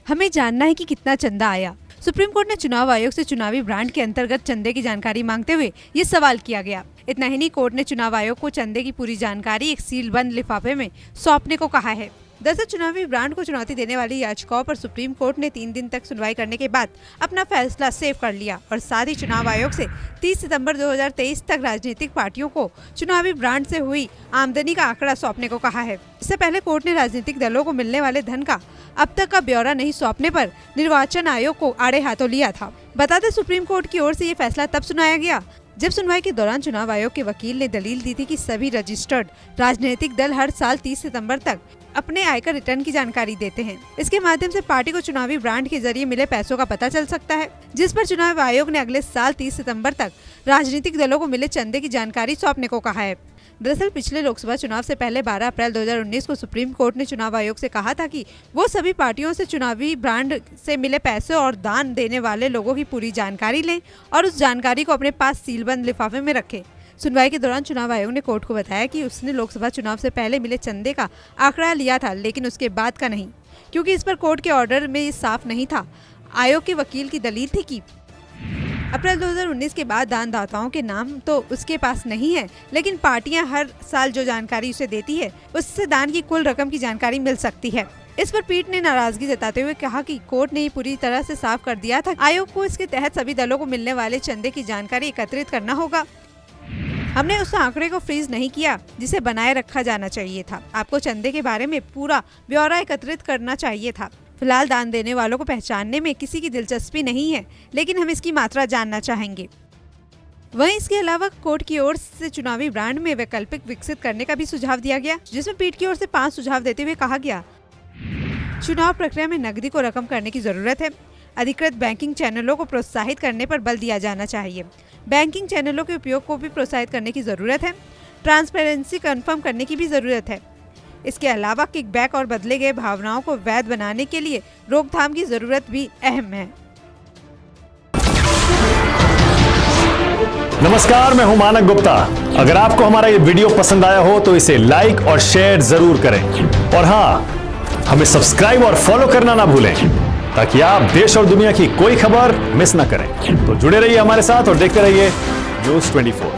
हमें जानना है कि कितना चंदा आया। सुप्रीम कोर्ट ने चुनाव आयोग से चुनावी ब्रांड के अंतर्गत चंदे की जानकारी मांगते हुए ये सवाल किया गया। इतना ही नहीं, कोर्ट ने चुनाव आयोग को चंदे की पूरी जानकारी एक सील बंद लिफाफे में सौंपने को कहा है। दरअसल चुनावी ब्रांड को चुनौती देने वाली याचिकाओं पर सुप्रीम कोर्ट ने 3 दिन तक सुनवाई करने के बाद अपना फैसला सेव कर लिया और साथ ही चुनाव आयोग से 30 सितंबर 2023 तक राजनीतिक पार्टियों को चुनावी ब्रांड से हुई आमदनी का आंकड़ा सौंपने को कहा है। इससे पहले कोर्ट ने राजनीतिक दलों को मिलने वाले धन का अब तक का ब्यौरा नहीं सौंपने पर निर्वाचन आयोग को आड़े हाथों लिया था। बता दें, सुप्रीम कोर्ट की ओर से ये फैसला तब सुनाया गया जब सुनवाई के दौरान चुनाव आयोग के वकील ने दलील दी थी कि सभी रजिस्टर्ड राजनीतिक दल हर साल 30 सितंबर तक अपने आयकर रिटर्न की जानकारी देते हैं। इसके माध्यम से पार्टी को चुनावी ब्रांड के जरिए मिले पैसों का पता चल सकता है, जिस पर चुनाव आयोग ने अगले साल 30 सितंबर तक राजनीतिक दलों को मिले चंदे की जानकारी सौंपने को कहा है। दरअसल पिछले लोकसभा चुनाव से पहले 12 अप्रैल 2019 को सुप्रीम कोर्ट ने चुनाव आयोग से कहा था कि वो सभी पार्टियों से चुनावी ब्रांड से मिले पैसे और दान देने वाले लोगों की पूरी जानकारी लें और उस जानकारी को अपने पास सीलबंद लिफाफे में रखें। सुनवाई के दौरान चुनाव आयोग ने कोर्ट को बताया कि उसने लोकसभा चुनाव से पहले मिले चंदे का आंकड़ा लिया था, लेकिन उसके बाद का नहीं, क्योंकि इस पर कोर्ट के ऑर्डर में ये साफ नहीं था। आयोग के वकील की दलील थी कि अप्रैल 2019 के बाद दानदाताओं के नाम तो उसके पास नहीं है, लेकिन पार्टियां हर साल जो जानकारी उसे देती है उससे दान की कुल रकम की जानकारी मिल सकती है। इस पर पीठ ने नाराजगी जताते हुए कहा कि कोर्ट ने ये पूरी तरह से साफ कर दिया था। आयोग को इसके तहत सभी दलों को मिलने वाले चंदे की जानकारी एकत्रित करना होगा। हमने उस आंकड़े को फ्रीज नहीं किया जिसे बनाए रखा जाना चाहिए था। आपको चंदे के बारे में पूरा ब्यौरा एकत्रित करना चाहिए था। फिलहाल दान देने वालों को पहचानने में किसी की दिलचस्पी नहीं है, लेकिन हम इसकी मात्रा जानना चाहेंगे। वहीं इसके अलावा कोर्ट की ओर से चुनावी ब्रांड में वैकल्पिक विकसित करने का भी सुझाव दिया गया, जिसमें पीठ की ओर से 5 सुझाव देते हुए कहा गया, चुनाव प्रक्रिया में नकदी को रकम करने की जरूरत है। अधिकृत बैंकिंग चैनलों को प्रोत्साहित करने पर बल दिया जाना चाहिए। बैंकिंग चैनलों के उपयोग को भी प्रोत्साहित करने की जरूरत है। ट्रांसपेरेंसी कंफर्म करने की भी जरूरत है। इसके अलावा किकबैक और बदले गए भावनाओं को वैध बनाने के लिए रोकथाम की जरूरत भी अहम है। नमस्कार, मैं हूं मानक गुप्ता। अगर आपको हमारा ये वीडियो पसंद आया हो तो इसे लाइक और शेयर जरूर करें और हाँ, हमें सब्सक्राइब और फॉलो करना ना भूलें ताकि आप देश और दुनिया की कोई खबर मिस ना करें। तो जुड़े रहिए हमारे साथ और देखते रहिए न्यूज़ 24।